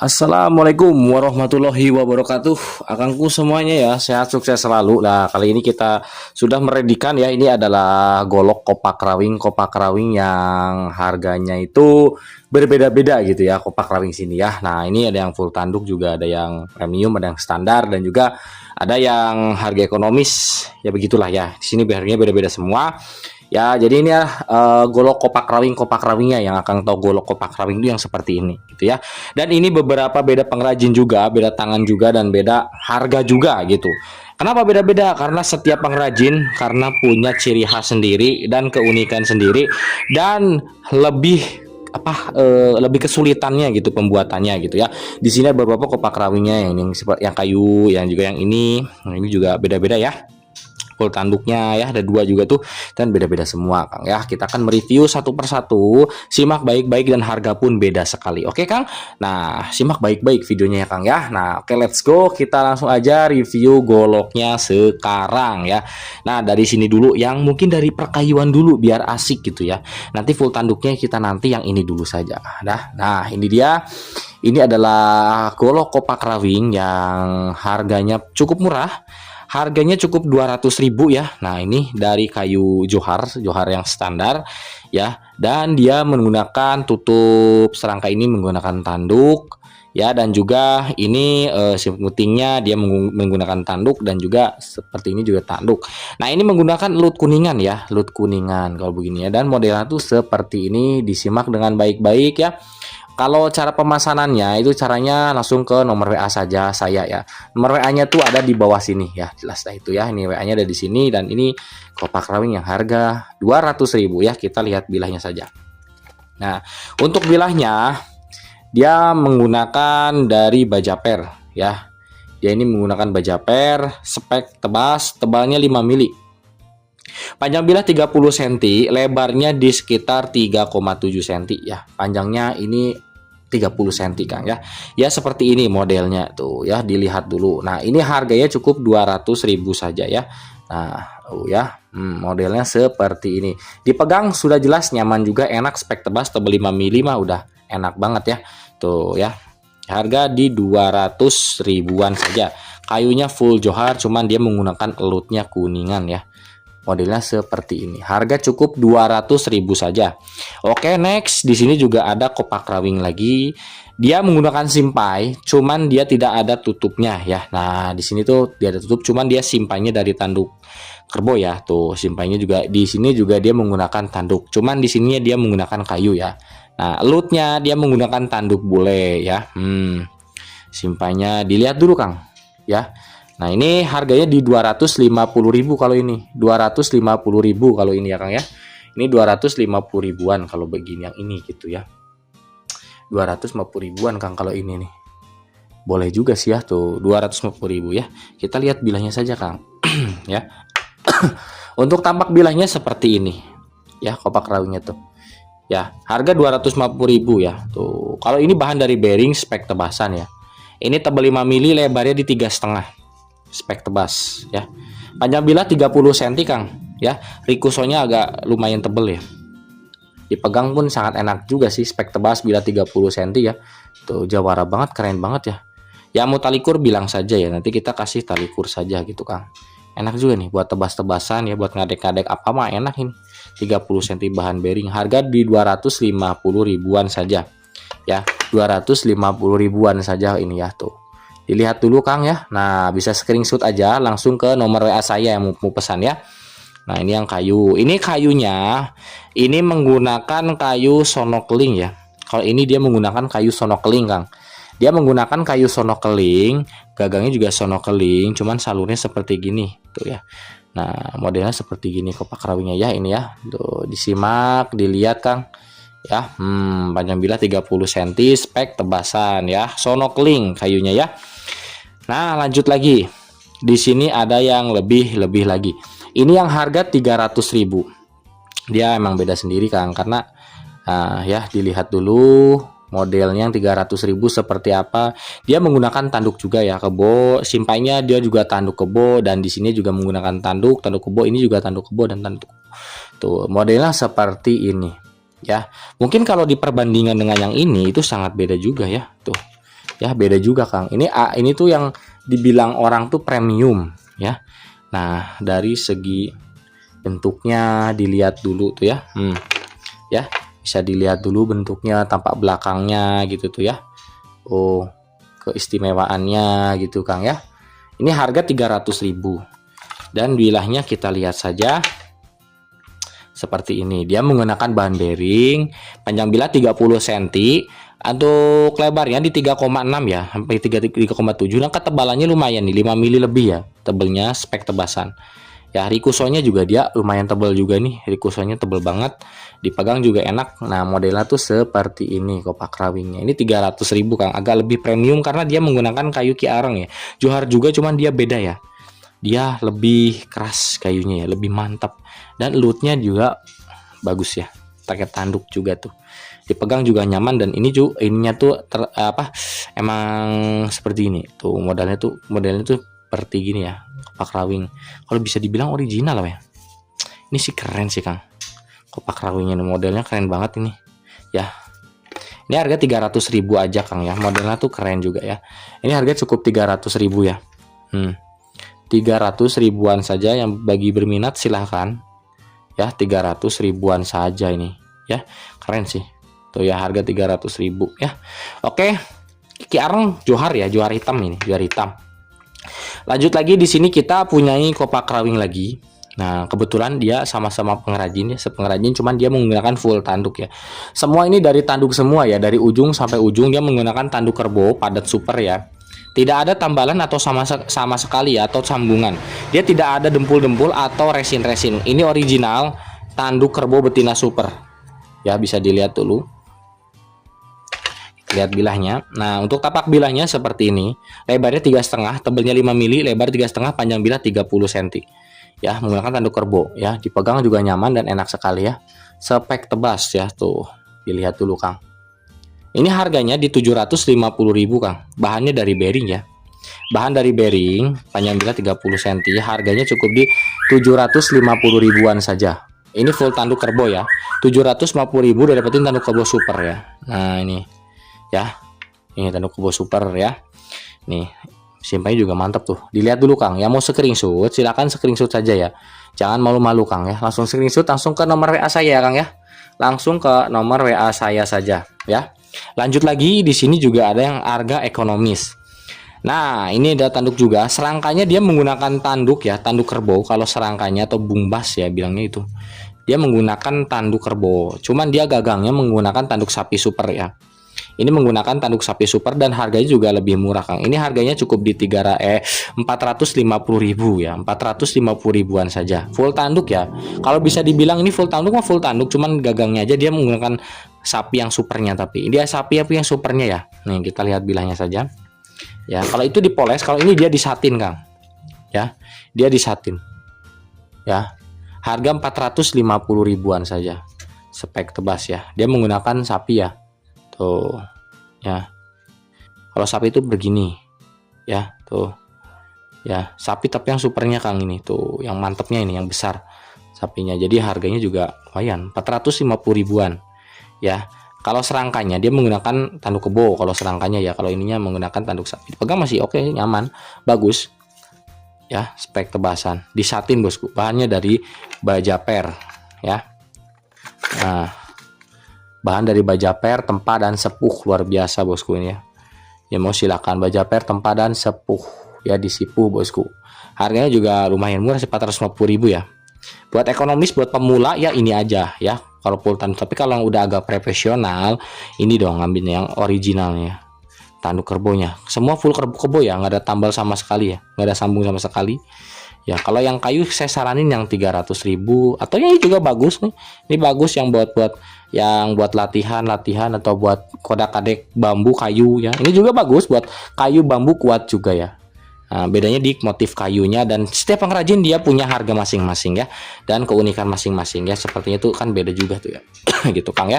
Assalamualaikum warahmatullahi wabarakatuh. Akangku semuanya ya, sehat sukses selalu. Nah, kali ini kita sudah meredikan ya. Ini adalah golok kopak rawing yang harganya itu berbeda-beda gitu ya, kopak rawing sini ya. Nah, ini ada yang full tanduk, juga ada yang premium, ada yang standar, dan juga ada yang harga ekonomis. Ya begitulah ya. Di sini harganya beda-beda semua. Ya, jadi ini ya golok kopak rawingnya yang akan tahu golok kopak rawing itu yang seperti ini gitu ya. Dan ini beberapa beda pengrajin juga, beda tangan juga, dan beda harga juga gitu. Kenapa beda-beda? Karena setiap pengrajin karena punya ciri khas sendiri dan keunikan sendiri, dan lebih lebih kesulitannya gitu pembuatannya gitu ya. Di sini ada beberapa kopak rawingnya yang seperti yang kayu, yang juga yang ini. Nah, ini juga beda-beda ya. Full tanduknya ya, ada dua juga tuh, dan beda-beda semua Kang ya. Kita akan mereview satu persatu, simak baik-baik, dan harga pun beda sekali. Oke Kang, nah simak baik-baik videonya ya Kang ya. Nah oke, let's go, kita langsung aja review goloknya sekarang ya. Nah dari sini dulu, yang mungkin dari perkayuan dulu biar asik gitu ya. Nanti full tanduknya kita nanti yang ini dulu saja. Nah ini dia. Ini adalah golok kopak rawing yang harganya cukup murah. Harganya cukup 200.000 ya. Nah, ini dari kayu johar yang standar ya. Dan dia menggunakan tutup serangka, ini menggunakan tanduk ya, dan juga ini putingnya dia menggunakan tanduk, dan juga seperti ini juga tanduk. Nah, ini menggunakan lut kuningan ya, lut kuningan kalau begini ya. Dan modelnya tuh seperti ini, disimak dengan baik-baik ya. Kalau cara pemesanannya itu caranya langsung ke nomor WA saja saya ya. Nomor WA-nya tuh ada di bawah sini ya. Jelas dah itu ya. Ini WA-nya ada di sini, dan ini kopak rawing yang harga 200.000 ya. Kita lihat bilahnya saja. Nah, untuk bilahnya dia menggunakan dari Bajaper ya. Dia ini menggunakan Bajaper, spek tebas, tebalnya 5 mili. Panjang bilah 30 cm, lebarnya di sekitar 3,7 cm ya. Panjangnya ini 30 cm Kang ya. Ya seperti ini modelnya tuh ya, dilihat dulu. Nah, ini harganya cukup 200.000 saja ya. Nah, ya, modelnya seperti ini. Dipegang sudah jelas nyaman juga, enak, spek tebas, tebal 5 mili mah udah enak banget ya. Tuh ya. Harga di 200 ribuan saja. Kayunya full johar, cuman dia menggunakan elutnya kuningan ya. Modelnya seperti ini. Harga cukup 200.000 saja. Oke, next. Di sini juga ada kopak rawing lagi. Dia menggunakan simpai, cuman dia tidak ada tutupnya ya. Nah, di sini tuh dia ada tutup, cuman dia simpainya dari tanduk kerbau ya. Tuh, simpainya juga di sini juga dia menggunakan tanduk. Cuman di sini dia menggunakan kayu ya. Nah, elutnya dia menggunakan tanduk bule ya. Simpainya dilihat dulu Kang ya. Nah, ini harganya di 250.000 kalau ini. 250.000 kalau ini ya Kang ya. Ini 250 ribuan kalau begini yang ini gitu ya. 250 ribuan Kang kalau ini nih. Boleh juga sih ya tuh, 250.000 ya. Kita lihat bilahnya saja Kang. Ya. Untuk tampak bilahnya seperti ini. Ya, kopak rawingnya tuh. Ya, harga 250.000 ya. Tuh. Kalau ini bahan dari bearing spek tebasan ya. Ini tebal 5 mili, lebarnya di 3,5. Spek tebas ya. Panjang bilah 30 cm Kang ya. Rikusonya agak lumayan tebel ya. Dipegang pun sangat enak juga sih, spek tebas, bila 30 cm ya. Tuh jawara banget, keren banget ya. Yang mau talikur bilang saja ya, nanti kita kasih talikur saja gitu Kang. Enak juga nih buat tebas-tebasan ya, buat ngadek-ngadek apa mah enak ini. 30 cm bahan bearing, harga di 250 ribuan saja ya. 250 ribuan saja ini ya tuh. Dilihat dulu Kang ya. Nah, bisa screenshot aja langsung ke nomor WA saya yang mau pesan ya. Nah, ini yang kayu. Ini kayunya ini menggunakan kayu sonokeling ya. Kalau ini dia menggunakan kayu sonokeling Kang. Dia menggunakan kayu sonokeling, gagangnya juga sonokeling, cuman salurnya seperti gini tuh ya. Nah, modelnya seperti gini kopak rawingnya ya, ini ya. Tuh, disimak, dilihat Kang. Ya, panjang bilah 30 cm, spek tebasan ya. Sonokeling kayunya ya. Nah, lanjut lagi. Di sini ada yang lebih lagi. Ini yang harga 300.000. Dia emang beda sendiri Kang, karena ya dilihat dulu modelnya yang 300.000 seperti apa. Dia menggunakan tanduk juga ya, kebo. Simpainya dia juga tanduk kebo, dan di sini juga menggunakan tanduk kebo. Ini juga tanduk kebo dan tanduk. Tuh, modelnya seperti ini. Ya, mungkin kalau diperbandingkan dengan yang ini itu sangat beda juga ya. Tuh. Ya, beda juga Kang. Ini tuh yang dibilang orang tuh premium ya. Nah, dari segi bentuknya dilihat dulu tuh ya. Ya, bisa dilihat dulu bentuknya, tampak belakangnya gitu tuh ya. Oh, keistimewaannya gitu Kang ya. Ini harga 300.000. Dan bilahnya kita lihat saja seperti ini. Dia menggunakan bahan bearing, panjang bilah 30 cm, untuk lebarnya di 3,6 ya, sampai 3,7. Nah, ketebalannya lumayan nih, 5 mili lebih ya tebelnya, spek tebasan. Ya, rikusonya juga dia lumayan tebal juga nih, rikusonya tebal banget, dipegang juga enak. Nah, modelnya tuh seperti ini kopak rawingnya. Ini 300.000 Kang, agak lebih premium karena dia menggunakan kayu Ki Areng ya. Johar juga, cuman dia beda ya. Dia lebih keras kayunya ya, lebih mantap, dan lootnya juga bagus ya, pakai tanduk juga tuh, dipegang juga nyaman. Dan ini juga ininya tuh emang seperti ini tuh, modelnya tuh seperti gini ya, kopak rawing. Kalau bisa dibilang original lah ya, ini sih keren sih Kang, kopak rawingnya modelnya keren banget ini ya. Ini harga 300.000 aja Kang ya, modelnya tuh keren juga ya. Ini harga cukup 300.000 ya. 300 ribuan saja, yang bagi berminat silahkan ya, 300 ribuan saja ini ya, keren sih tuh ya, harga 300.000 ya. Oke, Ki Areng johar ya, johar hitam ini, johar hitam. Lanjut lagi, di sini kita punyai kopak rawing lagi. Nah, kebetulan dia sama-sama pengrajin ya, sepengrajin, cuman dia menggunakan full tanduk ya. Semua ini dari tanduk semua ya, dari ujung sampai ujung dia menggunakan tanduk kerbau padat super ya. Tidak ada tambalan atau sama sekali ya, atau sambungan. Dia tidak ada dempul-dempul atau resin-resin. Ini original tanduk kerbau betina super. Ya, bisa dilihat dulu. Lihat bilahnya. Nah, untuk tapak bilahnya seperti ini. Lebarnya 3,5, tebelnya 5 mili, lebar 3,5, panjang bilah 30 cm. Ya, menggunakan tanduk kerbau ya. Dipegang juga nyaman dan enak sekali ya. Spek tebas ya tuh. Dilihat dulu Kang. Ini harganya di 750.000 Kang. Bahannya dari bearing ya. Bahan dari bearing, panjang bilah 30 cm. Harganya cukup di 750 ribuan saja. Ini full tanduk kerbau ya. 750.000 udah dapetin tanduk kerbau super ya. Nah, ini ya. Ini tanduk kerbau super ya. Nih, simpelnya juga mantap tuh. Dilihat dulu Kang. Yang mau screenshot silakan screenshot saja ya. Jangan malu-malu Kang ya. Langsung screenshot, langsung ke nomor WA saya ya Kang ya. Langsung ke nomor WA saya saja ya. Lanjut lagi, di sini juga ada yang harga ekonomis. Nah, ini ada tanduk juga. Serangkanya dia menggunakan tanduk ya, tanduk kerbau. Kalau serangkanya atau bumbas ya bilangnya itu, dia menggunakan tanduk kerbau. Cuman dia gagangnya menggunakan tanduk sapi super ya. Ini menggunakan tanduk sapi super dan harganya juga lebih murah Kang. Ini harganya cukup di 450.000 ya, 450 ribuan saja. Full tanduk ya. Kalau bisa dibilang ini full tanduk mah full tanduk, cuman gagangnya aja dia menggunakan sapi yang supernya, tapi dia sapi apa yang supernya ya. Nih, kita lihat bilahnya saja. Ya, kalau itu dipoles, kalau ini dia disatin Kang. Ya, dia disatin. Ya. Harga 450 ribuan saja. Spek tebas ya. Dia menggunakan sapi ya. Tuh ya, kalau sapi itu begini ya, tuh ya, sapi tapi yang supernya Kang, ini tuh yang mantepnya, ini yang besar sapinya. Jadi harganya juga lumayan, 450 ribuan ya. Kalau serangkanya dia menggunakan tanduk kebo, kalau serangkanya ya. Kalau ininya menggunakan tanduk sapi, pegang masih oke, nyaman, bagus ya. Spek tebasan, disatin bosku, bahannya dari baja per ya. Nah, bahan dari baja per, tempa dan sepuh, luar biasa bosku ini ya. Ya mau silakan, baja per, tempa dan sepuh ya, disipuh bosku. Harganya juga lumayan murah, 450.000 ya. Buat ekonomis, buat pemula ya ini aja ya. Kalau full tanduk, tapi kalau yang udah agak profesional, ini dong ngambilnya yang originalnya, tanduk kerbonya. Semua full kerbo ya, nggak ada tambal sama sekali ya, nggak ada sambung sama sekali. Ya, kalau yang kayu saya saranin yang 300.000, atau yang ini juga bagus nih. Ini bagus yang buat latihan atau buat kodak-kadek bambu kayu ya. Ini juga bagus buat kayu bambu, kuat juga ya. Nah, bedanya di motif kayunya, dan setiap pengrajin dia punya harga masing-masing ya, dan keunikan masing-masing ya. Sepertinya itu kan beda juga tuh ya. Gitu Kang ya.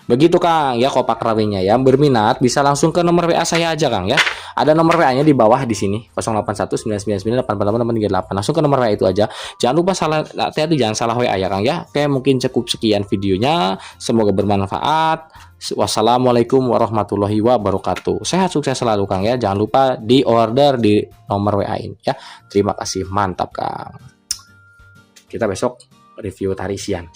Begitu Kang ya kopak rawingnya ya. Berminat bisa langsung ke nomor WA saya aja Kang ya. Ada nomor WA-nya di bawah di sini 0819998888. Langsung ke nomor WA itu aja. Jangan lupa hati-hati jangan salah WA ya Kang ya. Oke, mungkin cukup sekian videonya. Semoga bermanfaat. Wassalamualaikum warahmatullahi wabarakatuh. Sehat sukses selalu Kang ya. Jangan lupa di order di nomor WA ini ya. Terima kasih, mantap Kang. Kita besok review tari sian.